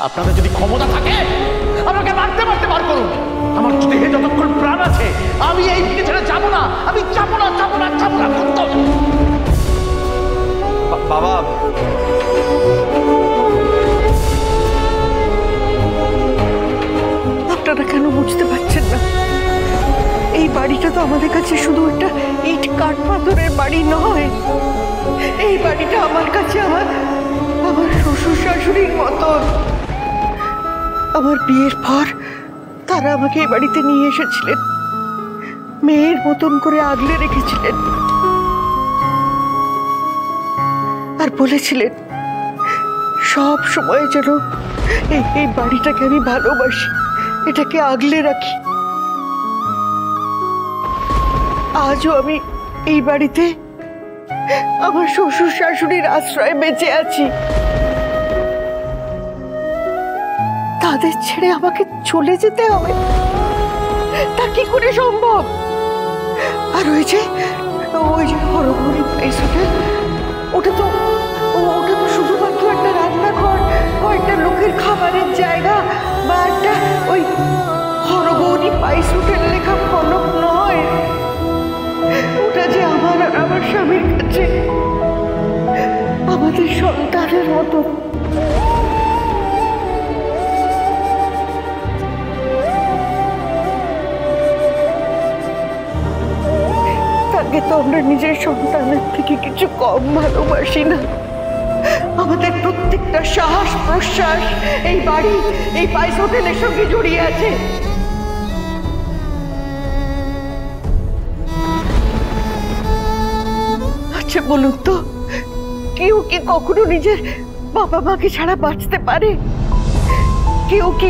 আপনাদের যদি ক্ষমতা থাকে আমাকে মারতে মারতে বার করুন। আমার দেহে যতক্ষণ প্রাণ আছে আমি এই দিকে ছেড়ে যাবো না। আমি যাবো না, যাবো না, যাবো না। বাবা, আপনারা কেন বুঝতে পারছেন না? এই বাড়িটা তো আমাদের কাছে শুধু একটা ইট কাঠ পাথরের বাড়ি নয়। এই বাড়িটা আমার কাছে আমার শ্বশুর শাশুড়ির মতন। আমার বিয়ের পর তারা আমাকে এই বাড়িতে নিয়ে এসেছিলেন, মেয়ের মতন করে আগলে রেখেছিলেন আর বলেছিলেন সব সময় যেন এই বাড়িটাকে আমি ভালোবাসি, এটাকে আগলে রাখি। আজও আমি এই বাড়িতে আমার শ্বশুর শাশুড়ির আশ্রয়ে বেঁচে আছি। তাদের ছেড়ে আমাকে চলে যেতে হবে, তা কি করে সম্ভব? আর ওই যে হরগৌরী প্লেস হোটেল, ওটা তো শুধুমাত্র একটা রান্নাঘর, কয়েকটা লোকের খাবারের জায়গা বা একটা ওই হরগৌরী পাইস হোটেল লেখা ফলক নয়। ওটা যে আমার আর আমার স্বামীর কাছে আমাদের সন্তানের মতো। তাকে তো আমরা নিজের সন্তানের থেকে কিছু কম ভালোবাসি না। আমাদের প্রত্যেকটা শ্বাস প্রশ্বাস এই বাড়ি, এই পাইস হোটেলের সঙ্গে জড়িয়ে আছে। আচ্ছা বলুন তো, কেউ কি কখনো নিজের বাবা মাকে ছাড়া বাঁচতে পারে? কেউ কি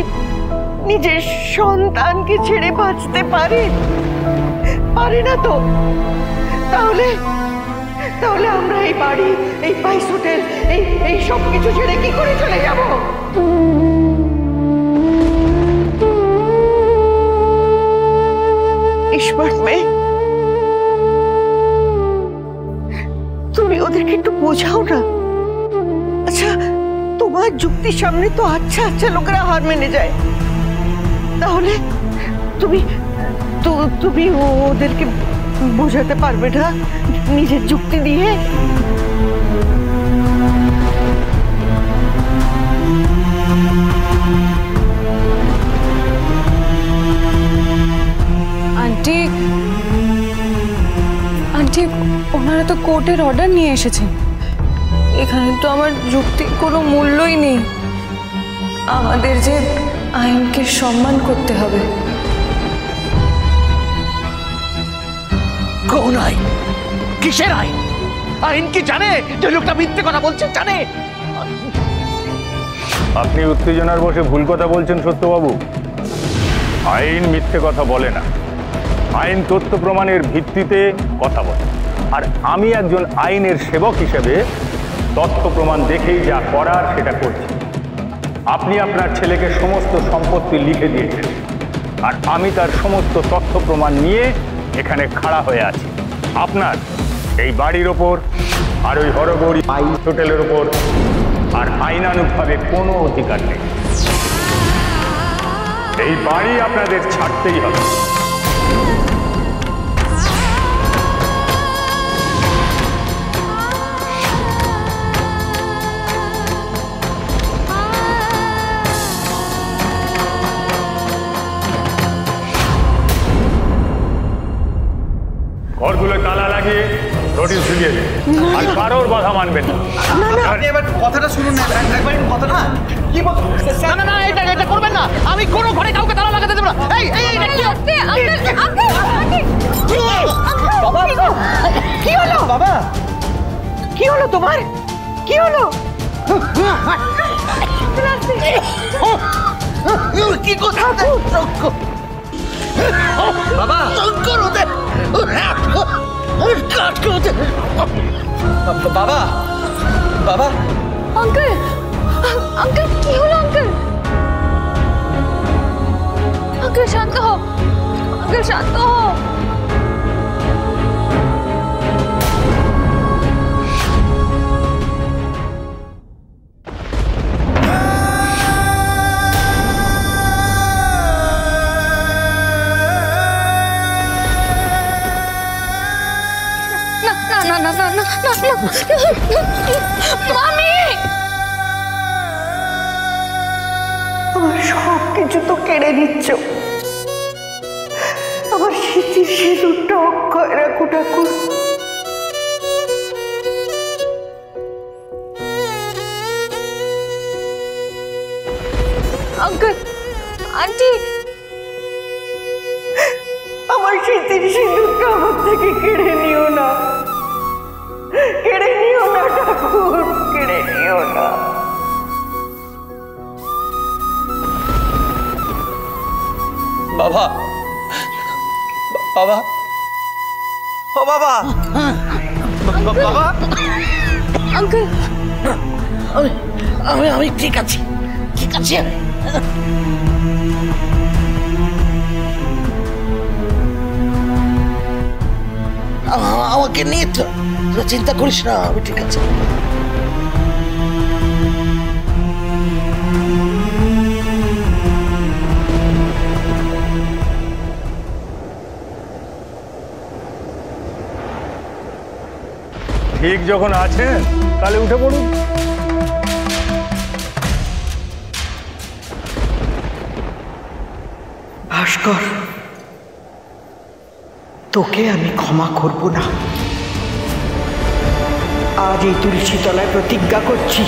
নিজের সন্তানকে ছেড়ে বাঁচতে পারে? পারে না তো। তাহলে আমরা এই বাড়ি, এই পাইস হোটেল, এই সব কিছু ছেড়ে কি করে চলে যাব? ঈশ্বর মেয়ে, তুমি ওদেরকে একটু বোঝাও না। আচ্ছা, তোমার যুক্তির সামনে তো আচ্ছা আচ্ছা লোকেরা হার মেনে যায়, তাহলে তুমি ওদেরকে বোঝাতে পারবে না নিজের যুক্তি দিয়ে? আন্টি, ওনারা তো কোর্টের অর্ডার নিয়ে এসেছেন। এখানে তো আমার যুক্তির কোনো মূল্যই নেই। আমাদের যে আইনকে সম্মান করতে হবে। কোন আইন? কিসের আইন? আইন কি জানে যে লোকটা মিথ্যে কথা বলছে? জানে? আপনি উত্তেজনার বসে ভুল কথা বলছেন সত্যবাবু। আইন মিথ্যে কথা বলে না, আইন তথ্য প্রমাণের ভিত্তিতে কথা বলে। আর আমি একজন আইনের সেবক হিসেবে তথ্য প্রমাণ দেখেই যা করার সেটা করছি। আপনি আপনার ছেলেকে সমস্ত সম্পত্তি লিখে দিয়েছেন, আর আমি তার সমস্ত তথ্য প্রমাণ নিয়ে এখানে খাড়া হয়ে আছি। আপনার এই বাড়ির ওপর আর ওই হরগৌরী পাইস হোটেলের ওপর আর আইনানুগভাবে কোনো অধিকার নেই। এই বাড়ি আপনাদের ছাড়তেই হবে। ঘরগুলো তালা লাগিয়ে নোটিশ ঝুলিয়ে দিন, আর কারোর বাধা মানবেন না। আপনি এবার কথাটা শুনুন না, একবার কথাটা কি বলছেন? না, এটা করবেন না। আমি কোনো ঘরে কাউকে তালা লাগাতে দেব না। কি হলো বাবা? কি হলো তোমার? কি হলো? কি কথা? বাবা, বাবা, বাবা, আঙ্কেল, কি হলো আঙ্কেল? শান্ত হও, শান্ত হও। না না না না না মামি, আমার সব কিছু তো কেড়ে নিচ্ছ। আমার স্মৃতির সিঁদুরটা অক্ষয় রাখো ঠাকুর। আঙ্কেল আন্টি, আমার স্মৃতির সিঁদুরটা আমার থেকে কেড়ে নিও না, কেড়ে নিও না ঠাকুর, কেড়ে নিও না। বাবা, বাবা, ও বাবা, বাবা, আঙ্কেল আমি আমি ঠিক আছি, ঠিক আছে। আমাকে নিয়ে তোরা চিন্তা করিস না, আমি ঠিক আছে। ঠিক যখন আছেন তাহলে উঠে পড়ুন। ভাস্কর, তোকে আমি ক্ষমা করব না। আজ এই তুলসী তলায় প্রতিজ্ঞা করছি,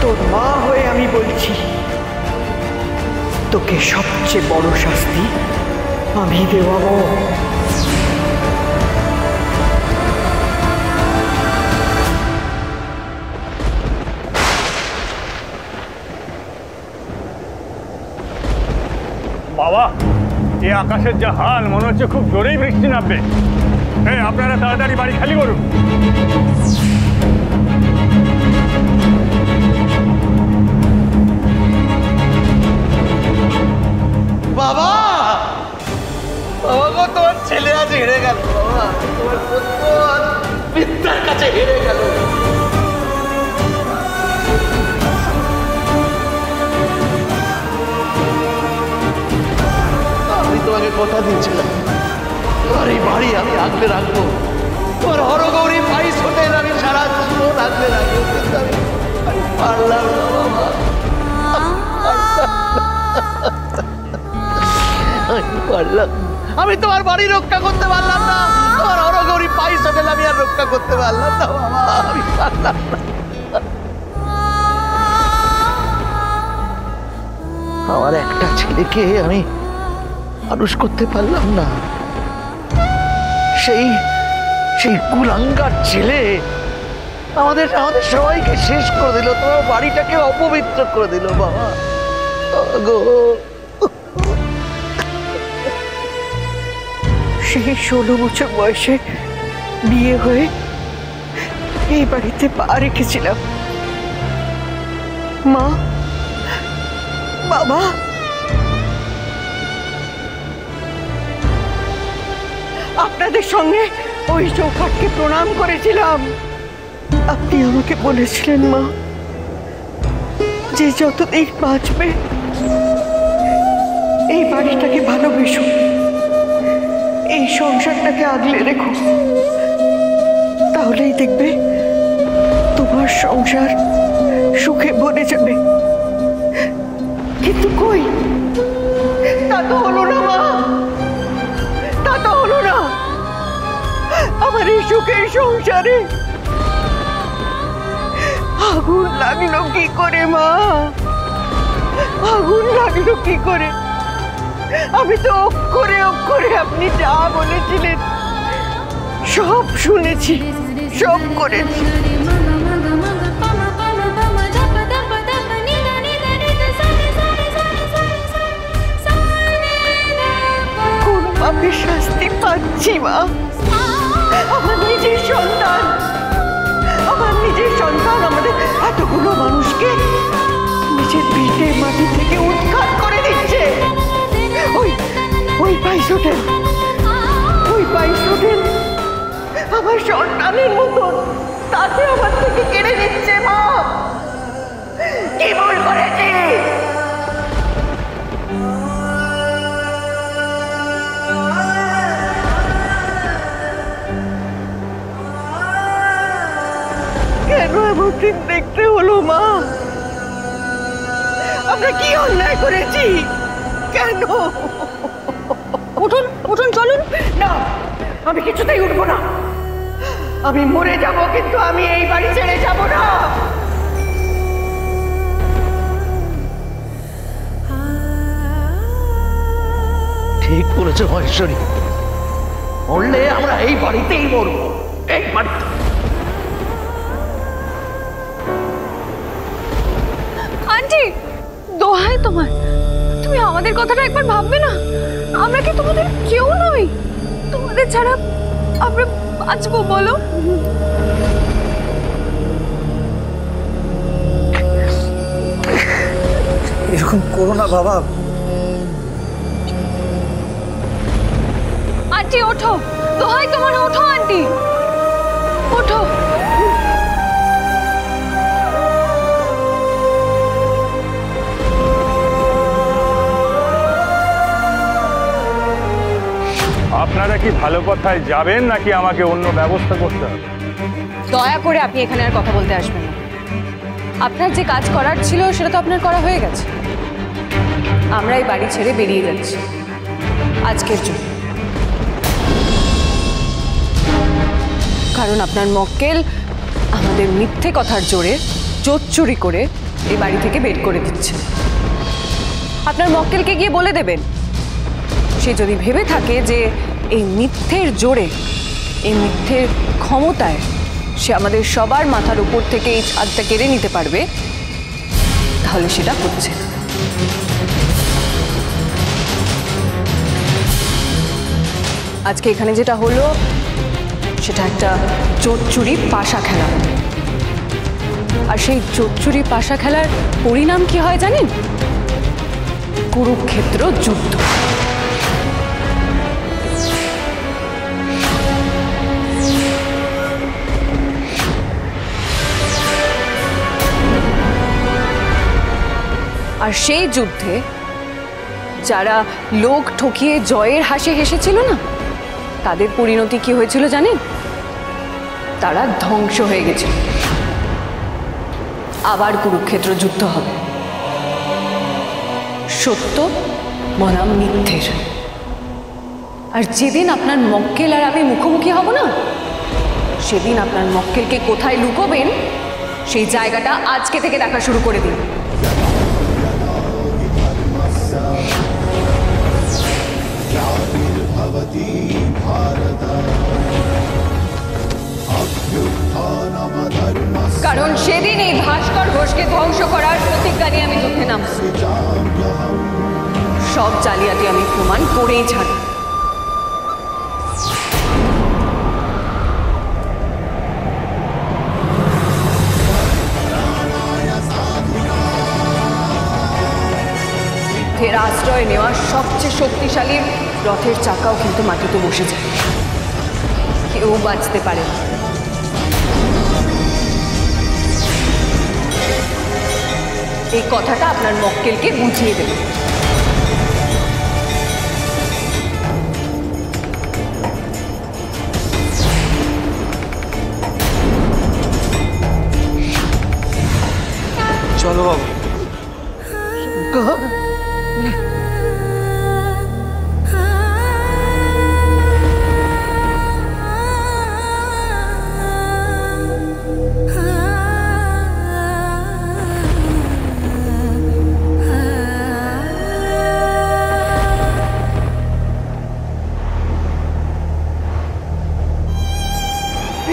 তোর মা হয়ে আমি বলছি, তোকে সবচেয়ে বড় শাস্তি আমি দেওয়াবো। বাবা, এই আকাশের যা হাল, মনে হচ্ছে খুব জোরেই বৃষ্টি নামবে। আপনারা তাড়াতাড়ি বাড়ি খালি করুন। বাবা, বাবা গো, তোমার ছেলে আজ হেরে গেল। বাবা, তোমার পুত্র আজ বিদ্যার কাছে হেরে গেল। আমি তোমাকে কথা দিয়েছিলাম, তোমার এই বাড়ি আমি আগলে রাখবো, তোমার হরগৌরী পাইস হোটেল আমি সারা জীবন আগলে রাখবো, কিন্তু আমি পারলাম না বাবা, পারলাম। আমি তোমার বাড়ি রক্ষা করতে পারলাম না, তোমার হরগৌরী পাইস হোটেল আমি আর রক্ষা করতে পারলাম না বাবা, আমি পারলাম না। আমার একটা ছেলেকে আমি মানুষ করতে পারলাম না, সেই সেই কুলাঙ্গার ছেলে আমাদের আমাদের সবাইকে শেষ করে দিল, তোমার বাড়িটাকে অপবিত্র করে দিল বাবা গো। সেই 16 বছর বয়সে বিয়ে হয়ে এই বাড়িতে পা রেখেছিলাম। মা, বাবা, আপনাদের সঙ্গে ওই চৌকাঠকে প্রণাম করেছিলাম। আপনি আমাকে বলেছিলেন মা, যে যতদিন বাঁচবে এই বাড়িটাকে ভালোবেসো, এই সংসারটাকে আগলে রেখো, তাহলেই দেখবে তোমার সংসার সুখে ভরে যাবে। কিন্তু কই, তা তো হলো না মা, তা তো হলো না। আমার এই সুখের সংসারে আগুন লাগলো কি করে মা, আগুন লাগলো কি করে? আমি তো অক্ষরে অক্ষরে আপনি যা বলেছিলেন সব শুনেছি, সব করেছি। কোন পাপের শাস্তি পাচ্ছি মা? আমার নিজের সন্তান, আমার নিজের সন্তান আমাদের এতগুলো মানুষকে নিজের ভিটে মাটি থেকে উৎখাত করে দিচ্ছে। ওই ওই পাইস হোটেল, ওই পাইস হোটেল আমার সন্তানের মতন, তাকে আমার থেকে কেড়ে নিচ্ছে মা। কি ভুল করেছি? দুর্দিন দেখতে হলো মা। আমরা কি অন্যায় করেছি? কেন? উঠুন উঠুন, চলুন। না, আমি কিছুতেই উঠবো না। আমি মরে যাব, কিন্তু আমি এই বাড়ি ছেড়ে যাব না। ঠিক বলেছে মহেশ্বরী, মরলে আমরা এই বাড়িতেই মরবো, এই বাড়িতে। আন্টি, দোহাই তোমার, তুমি আমাদের কথাটা একবার ভাববে না? আমরা কি তোমাদের কেউ নই? তোমাদের ছাড়া আমরা বাঁচবো বলো? এরকম করো না বাবা। আন্টি ওঠো, দোহাই তোমার, ওঠো আন্টি, ওঠো। আপনারা কি ভালো কথায় যাবেন নাকি আমাকে অন্য ব্যবস্থা করতে হবে? দয়া করে আপনি এখানে আর কথা বলতে আসবেন না। আপনার যে কাজ করার ছিল সেটা তো আপনার করা হয়ে গেছে। আমরা এই বাড়ি ছেড়ে বেরিয়ে যাচ্ছি আজকের জন্য, কারণ আপনার মক্কেল আমাদের মিথ্যে কথার জোরে চোরচুরি করে এই বাড়ি থেকে বের করে দিচ্ছে। আপনার মক্কেলকে গিয়ে বলে দেবেন, সে যদি ভেবে থাকে যে এই মিথ্যের জোরে, এই মিথ্যের ক্ষমতায় সে আমাদের সবার মাথার উপর থেকে এই ছাদটা কেড়ে নিতে পারবে, তাহলে সেটা হচ্ছে না। আজকে এখানে যেটা হলো সেটা একটা চোরচুরি পাশা খেলা, আর সেই চোরচুরি পাশা খেলার পরিণাম কি হয় জানেন? কুরুক্ষেত্র যুদ্ধ। আর সেই যুদ্ধে যারা লোক ঠকিয়ে জয়ের হাসি হেসেছিল না, তাদের পরিণতি কি হয়েছিল জানেন? তারা ধ্বংস হয়ে গেছিল। আবার কুরুক্ষেত্র যুদ্ধ হবে, সত্য বনাম মিথ্যের। আর যেদিন আপনার মক্কেল আর আমি মুখোমুখি হব না, সেদিন আপনার মক্কেলকে কোথায় লুকোবেন সেই জায়গাটা আজকে থেকে দেখা শুরু করে দিন। কারণ সেদিন এই ভাস্কর ঘোষকে ধ্বংস করার প্রতিজ্ঞা নিয়ে আমি যুদ্ধে নামব। সব জালিয়াতি আমি প্রমাণ করেই ছাড়ব। ফের আশ্রয় নেওয়া সবচেয়ে শক্তিশালী রথের চাকাও কিন্তু মাটিতে বসে যায়, কেউ বাঁচতে পারে না। এই কথাটা আপনার মক্কেলকে বুঝিয়ে দেবেন। চলো বাবা।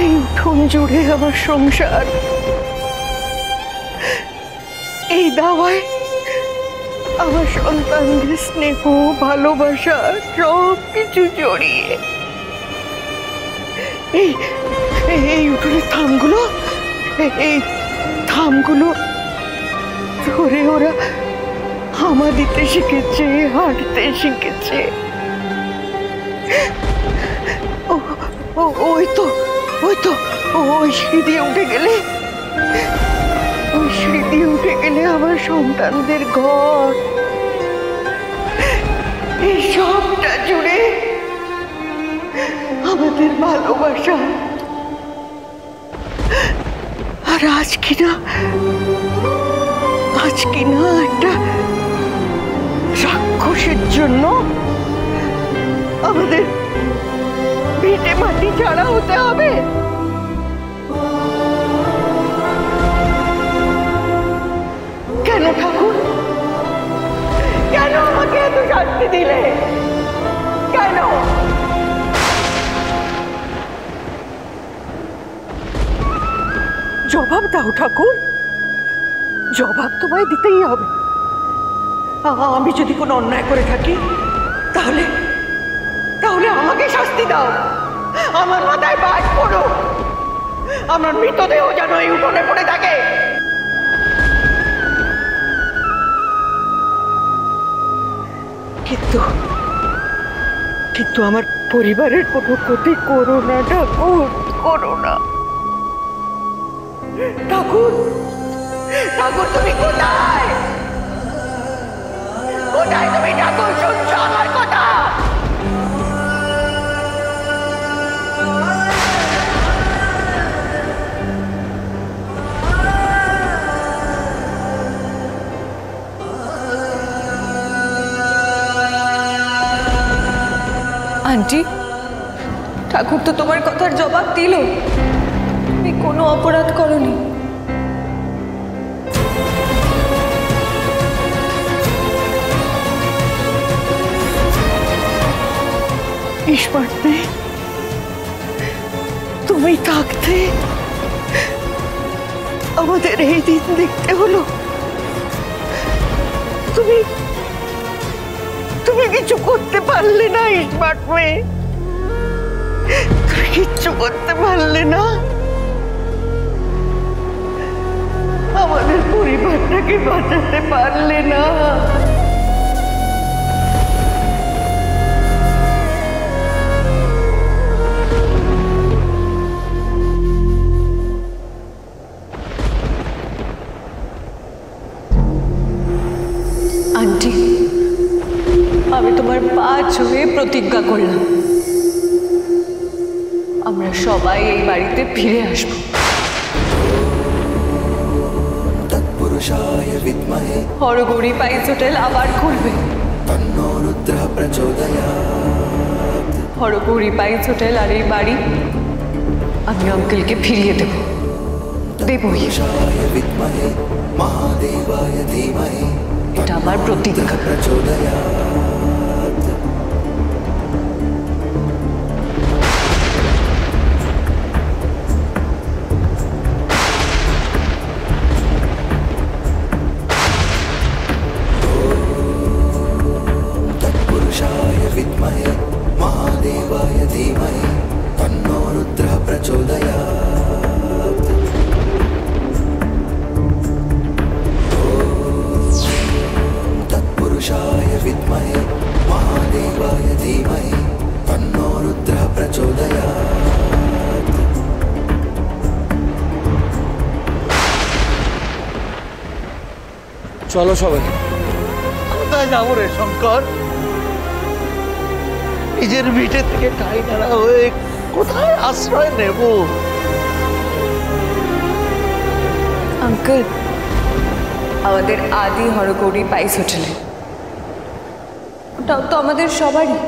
এই উঠোন জুড়ে আমার সংসার, এই দাওয়ায় আমার সন্তানদের স্নেহ ভালোবাসা সব কিছু জড়িয়ে। এই এই উঠোনের এই থামগুলো ধরে ওরা হামা দিতে শিখেছে, হাঁটতে শিখেছে। ওই তো ওই সিঁড়ি দিয়ে উঠে গেলে আমার সন্তানদের ঘর। এই সবটা জুড়ে আমাদের ভালোবাসা। আর আজ কিনা একটা রাক্ষসের জন্য আমাদের ভিটে মাটি ছাড়া হতে হবে। কেন ঠাকুর, কেন আমাকে এত শাস্তি দিলে? কেন? জবাব দাও ঠাকুর, জবাব তোমায় দিতেই হবে। আমি যদি কোনো অন্যায় করে থাকি তাহলে তাহলে আমাকে শাস্তি দাও, আমার মাথায় বাজ পড়ো, আমার মৃতদেহ যেন এই উঠোনে পড়ে থাকে। কিন্তু আমার পরিবারের কোনো ক্ষতি করো না ঠাকুর, করো না। ঠাকুর, ঠাকুর তুমি কোথায়? কোথায় তুমি ঠাকুর? শুনছো আমার কথা? আন্টি, ঠাকুর তো তোমার কথার জবাব দিল, তুমি কোনো অপরাধ করনি। ঈশ্বর নেই, তুমি থাকতে আমাদের এই দিন দেখতে হলো। তুমি কিছু করতে পারলে না স্মার্ট মেয়ে, তুমি কিচ্ছু করতে পারলে না। আমাদের পরিবারটাকে বাঁচাতে পারলে না। আন্টি, আমি তোমার পা ছুঁয়ে প্রতিজ্ঞা করলাম, আমরা সবাই এই বাড়িতে ফিরে আসব। হরগৌরী পাইস হোটেল আবার খুলবে। হরগৌরী পাইস হোটেল আর এই বাড়ি আমি আঙ্কেলকে ফিরিয়ে দেব, দেবই। এটা আমার প্রতিজ্ঞা। চলো সবাই। কোথায় যাবো রে শঙ্কর? নিজের ভিটে থেকে ঠাই নাড়া হয়ে কোথায় আশ্রয় নেব? আঙ্কেল, আমাদের আদি হরগৌরী পাইস হোটেলে, ওটাও তো আমাদের সবারই।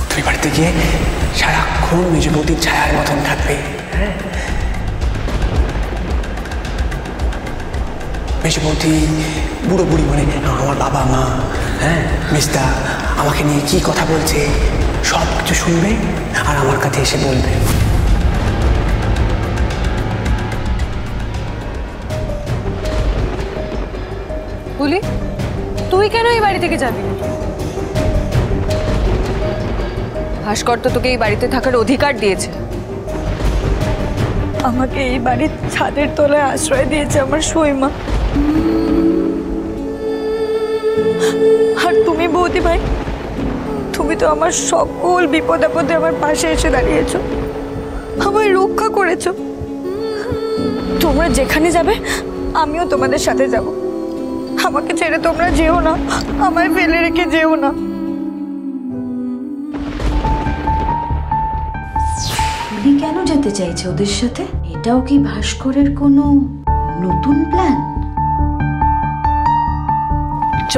তুমি বাড়িতে গিয়ে সারাক্ষণ মেজবৌদির ছায়ার মতন থাকবে। মেজবৌদি বুড়ো বুড়ি মানে আমার বাবা মা, মিস্তা আমাকে নিয়ে কি কথা বলছে সব কিছু শুনবে আর আমার কাছে এসে বলবে। বলি, তুই কেন এই বাড়ি থেকে যাবি? ভাস্কর তো তোকে এই বাড়িতে থাকার অধিকার দিয়েছে। আমাকে এই বাড়ির ছাদের তলায় আশ্রয় দিয়েছে আমার সইমা। আর তুমি বৌদি ভাই, তুমি তো আমার সকল বিপদ আপদে আমার পাশে এসে দাঁড়িয়েছো, আমায় রক্ষা করেছো। তোমরা যেখানে যাবে আমিও তোমাদের সাথে যাব। আমাকে ছেড়ে তোমরা যেও না, আমায় ফেলে রেখে যেও না। তুলি কেন যেতে চাইছে ওদের সাথে? এটাও কি ভাস্করের কোনো নতুন প্ল্যান? চ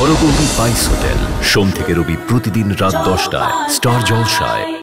হরগৌরী বাইস হোটেল, সোম থেকে রবি প্রতিদিন রাত 10টায় স্টার জলসায়।